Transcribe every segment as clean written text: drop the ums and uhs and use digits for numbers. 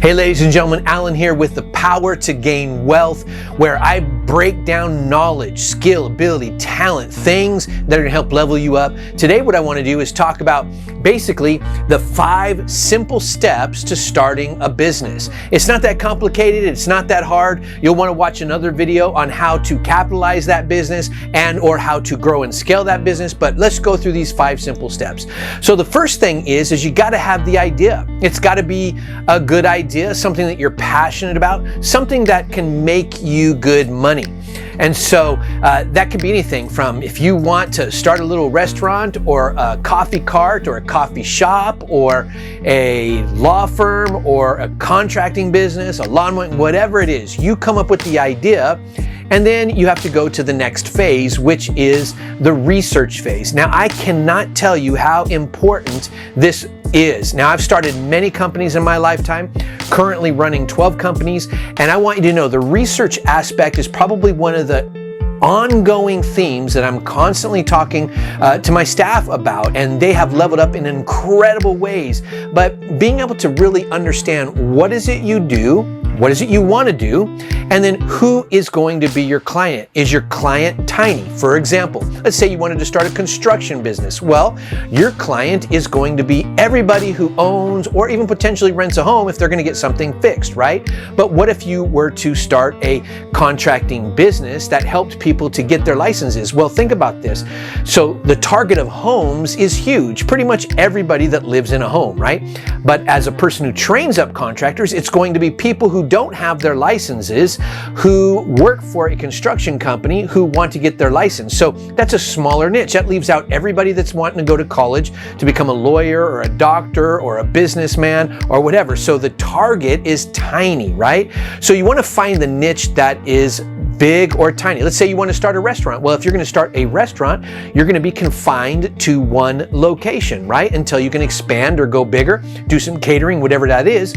Hey ladies and gentlemen, Alan here with The Power to Gain Wealth, where I break down knowledge, skill, ability, talent, things that are going to help level you up. Today what I want to do is talk about basically the 5 simple steps to starting a business. It's not that complicated, it's not that hard. You'll want to watch another video on how to capitalize that business or how to grow and scale that business, but let's go through these 5 simple steps. So the first thing is you got to have the idea. It's got to be a good idea, something that you're passionate about, something that can make you good money. And so that could be anything from if you want to start a little restaurant or a coffee cart or a coffee shop or a law firm or a contracting business, a lawnmower, whatever it is, you come up with the idea. And then you have to go to the next phase, which is the research phase. Now, I cannot tell you how important this is. Now, I've started many companies in my lifetime, currently running 12 companies, and I want you to know the research aspect is probably one of the ongoing themes that I'm constantly talking to my staff about, and they have leveled up in incredible ways. But being able to really understand what is it you do, what is it you want to do, and then who is going to be your client? Is your client tiny? For example, let's say you wanted to start a construction business. Well, your client is going to be everybody who owns or even potentially rents a home if they're going to get something fixed, right? But what if you were to start a contracting business that helped people to get their licenses? Well, think about this. So the target of homes is huge. Pretty much everybody that lives in a home, right? But as a person who trains up contractors, it's going to be people who don't have their licenses, who work for a construction company who want to get their license. So that's a smaller niche. That leaves out everybody that's wanting to go to college to become a lawyer or a doctor or a businessman or whatever. So the target is tiny, right? So you want to find the niche that is big or tiny. Let's say you want to start a restaurant. Well, if you're going to start a restaurant, you're going to be confined to one location, right? Until you can expand or go bigger, do some catering, whatever that is.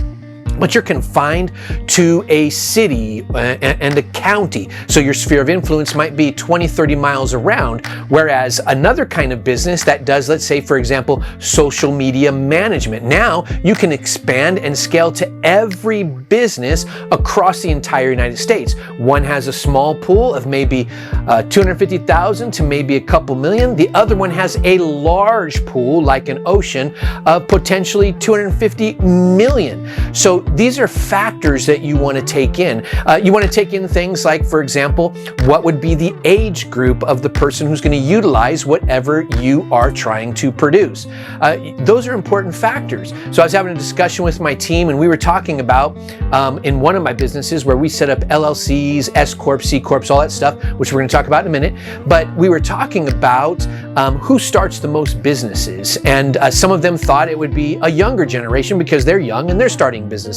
But you're confined to a city and a county. So your sphere of influence might be 20, 30 miles around. Whereas another kind of business that does, let's say, for example, social media management. Now you can expand and scale to every business across the entire United States. One has a small pool of maybe 250,000 to maybe a couple million. The other one has a large pool, like an ocean, of potentially 250 million. So these are factors that you want to take in. You want to take in things like, for example, what would be the age group of the person who's going to utilize whatever you are trying to produce. Those are important factors. So I was having a discussion with my team, and we were talking about in one of my businesses where we set up LLCs, S Corps, C Corps, all that stuff, which we're going to talk about in a minute. But we were talking about who starts the most businesses. And some of them thought it would be a younger generation because they're young and they're starting businesses.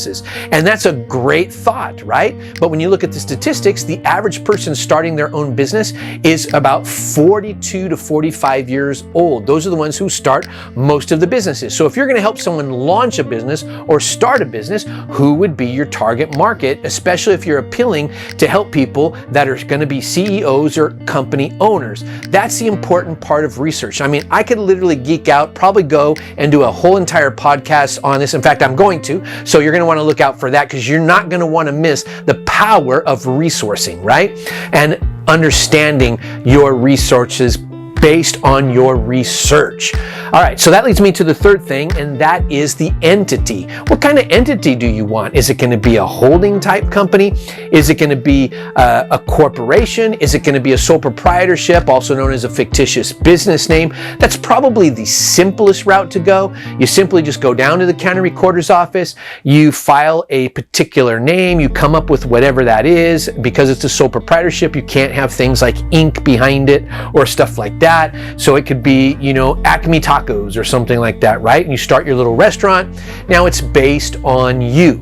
And that's a great thought, right? But when you look at the statistics, the average person starting their own business is about 42 to 45 years old. Those are the ones who start most of the businesses. So if you're going to help someone launch a business or start a business, who would be your target market, especially if you're appealing to help people that are going to be CEOs or company owners? That's the important part of research. I mean, I could literally geek out, probably go and do a whole entire podcast on this. In fact, I'm going to. So you're going to want to look out for that because you're not going to want to miss the power of resourcing, right? And understanding your resources based on your research. All right, so that leads me to the third thing, and that is the entity. What kind of entity do you want? Is it going to be a holding type company? Is it going to be a corporation? Is it going to be a sole proprietorship, also known as a fictitious business name? That's probably the simplest route to go. You simply just go down to the county recorder's office, you file a particular name, you come up with whatever that is. Because it's a sole proprietorship, you can't have things like Inc. behind it or stuff like that. So it could be, Acme Tacos or something like that, right? And you start your little restaurant. Now it's based on you.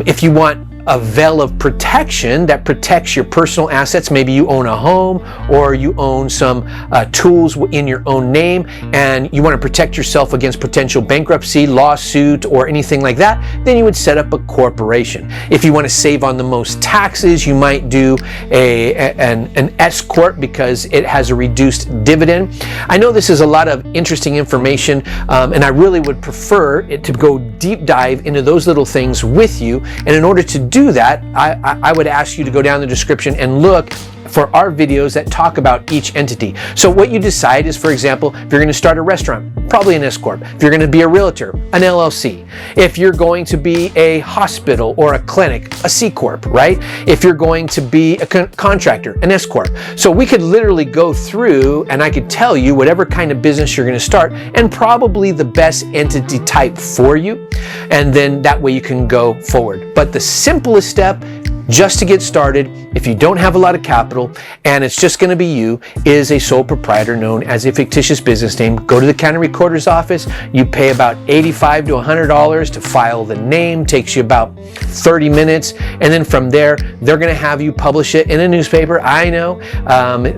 If you want a veil of protection that protects your personal assets. Maybe you own a home or you own some tools in your own name, and you want to protect yourself against potential bankruptcy, lawsuit, or anything like that, then you would set up a corporation. If you want to save on the most taxes, you might do an S Corp because it has a reduced dividend. I know this is a lot of interesting information, and I really would prefer it to go deep dive into those little things with you. And in order to do that, I would ask you to go down the description and look for our videos that talk about each entity. So what you decide is, for example, if you're going to start a restaurant, probably an S Corp. If you're going to be a realtor, an LLC. If you're going to be a hospital or a clinic, a C Corp, right? If you're going to be a contractor, an S Corp. So we could literally go through and I could tell you whatever kind of business you're going to start and probably the best entity type for you. And then that way you can go forward. But the simplest step just to get started, if you don't have a lot of capital and it's just going to be you, is a sole proprietor known as a fictitious business name. Go to the county recorder's office. You pay about $85 to $100 to file the name. Takes you about 30 minutes. And then from there, they're going to have you publish it in a newspaper. I know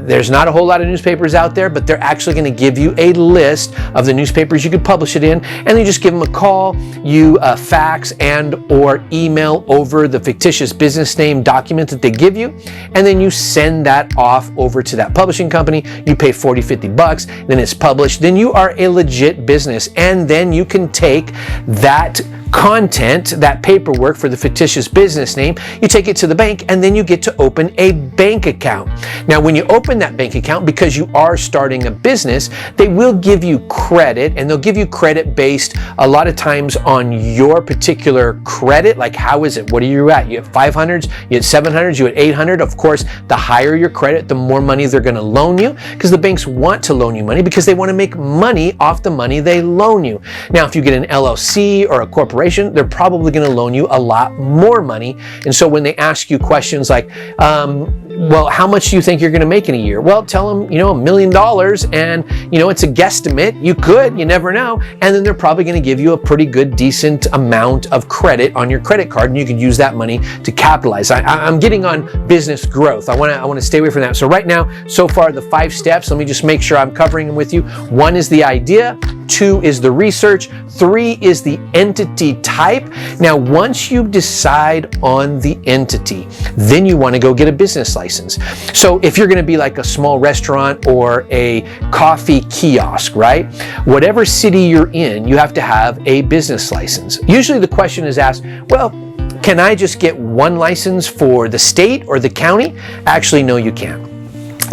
there's not a whole lot of newspapers out there, but they're actually going to give you a list of the newspapers you could publish it in. And you just give them a call. You fax and or email over the fictitious business name document that they give you, and then you send that off over to that publishing company. You pay $40-50, then it's published. Then you are a legit business, and then you can take that content, that paperwork for the fictitious business name, you take it to the bank, and then you get to open a bank account. Now, when you open that bank account, because you are starting a business, they will give you credit, and they'll give you credit based a lot of times on your particular credit. Like, how is it? What are you at? You have 500s, you had 700s, you had 800. Of course, the higher your credit, the more money they're going to loan you, because the banks want to loan you money because they want to make money off the money they loan you. Now, if you get an LLC or a corporation, they're probably going to loan you a lot more money. And so when they ask you questions like, well, how much do you think you're going to make in a year? Well, tell them, $1 million, and, it's a guesstimate. You could, you never know. And then they're probably going to give you a pretty good, decent amount of credit on your credit card, and you can use that money to capitalize. I'm getting on business growth. I want to stay away from that. So right now, so far, the 5 steps, let me just make sure I'm covering them with you. 1 is the idea. 2 is the research. 3 is the entity type. Now, once you decide on the entity, then you want to go get a business license. So if you're going to be like a small restaurant or a coffee kiosk, right? Whatever city you're in, you have to have a business license. Usually the question is asked, well, can I just get one license for the state or the county? Actually, no, you can't.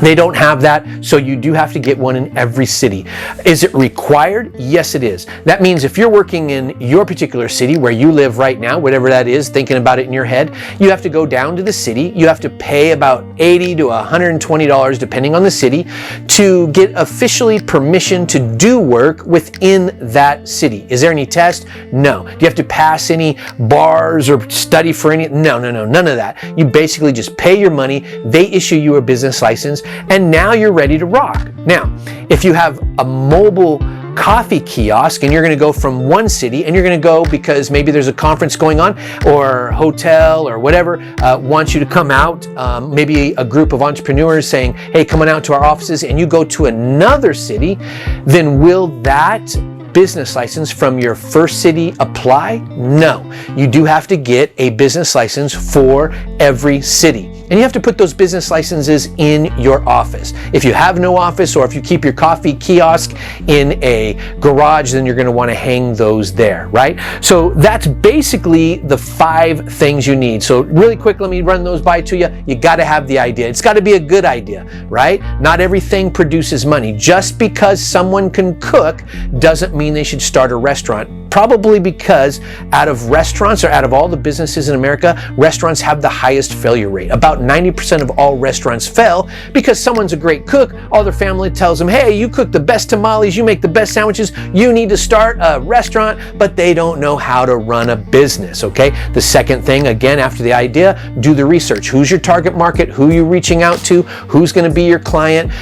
They don't have that, so you do have to get one in every city. Is it required? Yes, it is. That means if you're working in your particular city where you live right now, whatever that is, thinking about it in your head, you have to go down to the city. You have to pay about $80 to $120, depending on the city, to get officially permission to do work within that city. Is there any test? No. Do you have to pass any bars or study for any? No, none of that. You basically just pay your money. They issue you a business license, and now you're ready to rock. Now, if you have a mobile coffee kiosk and you're going to go from one city and you're going to go because maybe there's a conference going on or hotel or whatever wants you to come out, maybe a group of entrepreneurs saying, hey, come on out to our offices, and you go to another city, then will that business license from your first city apply? No. You do have to get a business license for every city. And you have to put those business licenses in your office. If you have no office, or if you keep your coffee kiosk in a garage, then you're going to want to hang those there, right? So that's basically the 5 things you need. So really quick, let me run those by to you. You got to have the idea. It's got to be a good idea, right? Not everything produces money. Just because someone can cook doesn't mean they should start a restaurant. Probably because out of restaurants, or out of all the businesses in America, restaurants have the highest failure rate. About 90% of all restaurants fail because someone's a great cook. All their family tells them, hey, you cook the best tamales, you make the best sandwiches, you need to start a restaurant, but they don't know how to run a business, okay? The second thing, again, after the idea, do the research. Who's your target market? Who are you reaching out to? Who's going to be your client?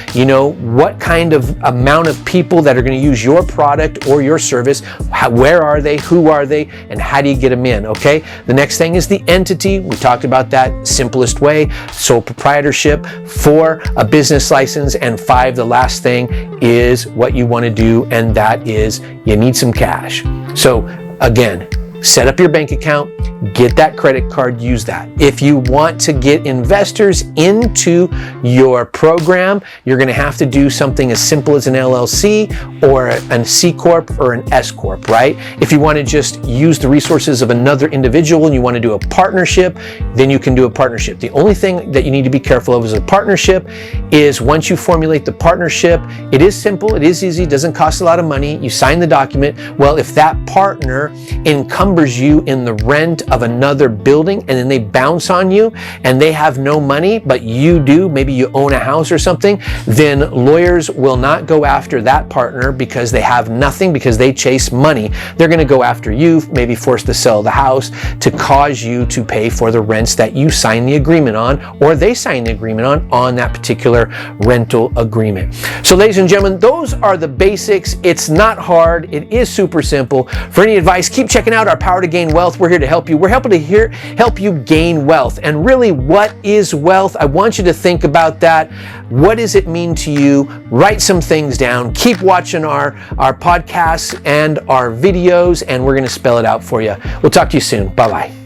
What kind of amount of people that are going to use your product or your service? Where Where are they? Who are they? And how do you get them in? Okay. The next thing is the entity. We talked about that simplest way. Sole proprietorship. 4, a business license. And 5, the last thing is what you want to do. And that is you need some cash. So again, set up your bank account, get that credit card, use that. If you want to get investors into your program, you're going to have to do something as simple as an LLC or a C Corp or an S Corp, right? If you want to just use the resources of another individual and you want to do a partnership, then you can do a partnership. The only thing that you need to be careful of as a partnership is once you formulate the partnership, it is simple, it is easy, doesn't cost a lot of money. You sign the document. Well, if that partner encumbers you in the rent of another building and then they bounce on you and they have no money, but you do, maybe you own a house or something, then lawyers will not go after that partner because they have nothing, because they chase money. They're going to go after you, maybe force to sell the house to cause you to pay for the rents that you signed the agreement on, or they signed the agreement on that particular rental agreement. So ladies and gentlemen, those are the basics. It's not hard. It is super simple. For any advice, keep checking out our Power to Gain Wealth. We're here to help you. We're helping to help you gain wealth. And really, what is wealth? I want you to think about that. What does it mean to you? Write some things down. Keep watching our podcasts and our videos, and we're going to spell it out for you. We'll talk to you soon. Bye-bye.